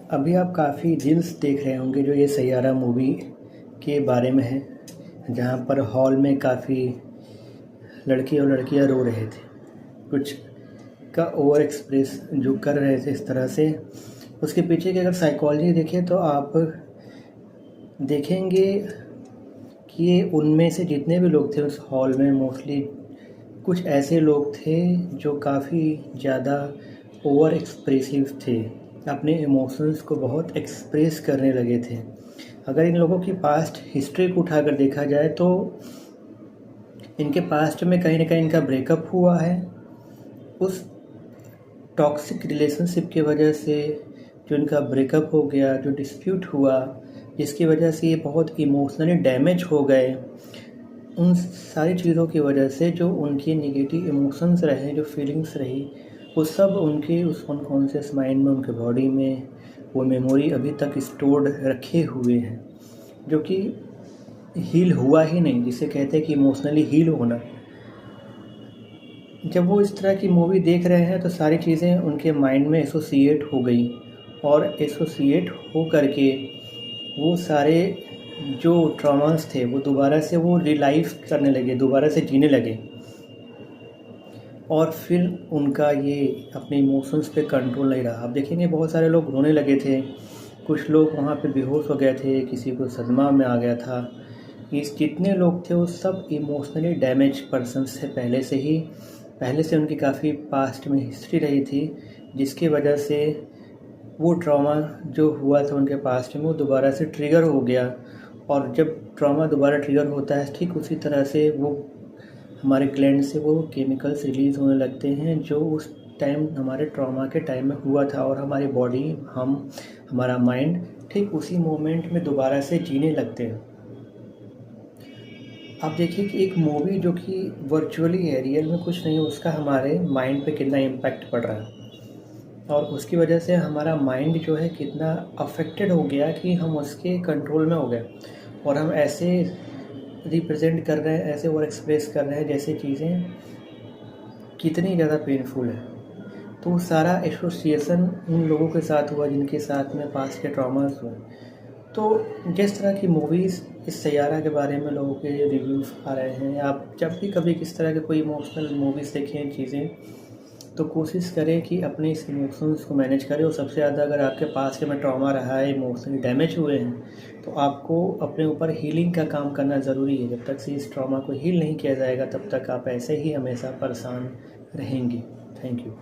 अभी आप काफ़ी रील्स देख रहे होंगे जो ये सैयारा मूवी के बारे में है, जहाँ पर हॉल में काफ़ी लड़के और लड़कियाँ रो रहे थे। कुछ का ओवर एक्सप्रेस जो कर रहे थे इस तरह से। उसके पीछे की अगर साइकोलॉजी देखें तो आप देखेंगे कि ये उनमें से जितने भी लोग थे उस हॉल में मोस्टली कुछ ऐसे लोग थे जो काफ़ी ज़्यादा ओवर एक्सप्रेसिव थे, अपने इमोशंस को बहुत एक्सप्रेस करने लगे थे। अगर इन लोगों की पास्ट हिस्ट्री को उठाकर देखा जाए तो इनके पास्ट में कहीं ना कहीं इनका ब्रेकअप हुआ है। उस टॉक्सिक रिलेशनशिप की वजह से जो इनका ब्रेकअप हो गया, जो डिस्प्यूट हुआ, जिसकी वजह से ये बहुत इमोशनली डैमेज हो गए, उन सारी चीज़ों की वजह से जो उनके नेगेटिव इमोशंस रहे, जो फीलिंग्स रही, वो सब उनके उस अनकॉन्शियस माइंड में, उनके बॉडी में वो मेमोरी अभी तक स्टोर्ड रखे हुए हैं, जो कि हील हुआ ही नहीं, जिसे कहते हैं कि इमोशनली हील होना। जब वो इस तरह की मूवी देख रहे हैं तो सारी चीज़ें उनके माइंड में एसोसिएट हो गई और एसोसिएट हो करके वो सारे जो ट्रॉमास थे वो दोबारा से वो रिलाइव करने लगे, दोबारा से जीने लगे। और फिर उनका ये अपने इमोशंस पे कंट्रोल नहीं रहा। आप देखेंगे बहुत सारे लोग रोने लगे थे, कुछ लोग वहाँ पे बेहोश हो गए थे, किसी को सदमा में आ गया था। इस जितने लोग थे वो सब इमोशनली डैमेज पर्सन्स थे पहले से उनकी काफ़ी पास्ट में हिस्ट्री रही थी, जिसकी वजह से वो ट्रॉमा जो हुआ था उनके पास्ट में वो दोबारा से ट्रिगर हो गया। और जब ट्रॉमा दोबारा ट्रिगर होता है ठीक उसी तरह से वो हमारे ग्लैंड से वो केमिकल्स रिलीज़ होने लगते हैं जो उस टाइम हमारे ट्रॉमा के टाइम में हुआ था, और हमारी बॉडी, हमारा माइंड ठीक उसी मोमेंट में दोबारा से जीने लगते हैं। आप देखिए कि एक मूवी जो कि वर्चुअली है, रियल में कुछ नहीं है, उसका हमारे माइंड पे कितना इम्पैक्ट पड़ रहा है, और उसकी वजह से हमारा माइंड जो है कितना अफेक्टेड हो गया कि हम उसके कंट्रोल में हो गए, और हम ऐसे रिप्रेजेंट कर रहे हैं, ऐसे और एक्सप्रेस कर रहे हैं जैसे चीज़ें कितनी ज़्यादा पेनफुल है। तो सारा एसोसिएशन उन लोगों के साथ हुआ जिनके साथ में पास्ट के ट्रॉमास हुए। तो जिस तरह की मूवीज़ इस सैयारा के बारे में लोगों के रिव्यूज़ आ रहे हैं, आप जब भी कभी किस तरह के कोई इमोशनल मूवीज़ देखें चीज़ें, तो कोशिश करें कि अपने इस इमोशंस को मैनेज करें। और सबसे ज़्यादा अगर आपके पास में ट्रॉमा रहा है, इमोशनली डैमेज हुए हैं, तो आपको अपने ऊपर हीलिंग का काम करना ज़रूरी है। जब तक से इस ट्रॉमा को हील नहीं किया जाएगा तब तक आप ऐसे ही हमेशा परेशान रहेंगे। Thank you.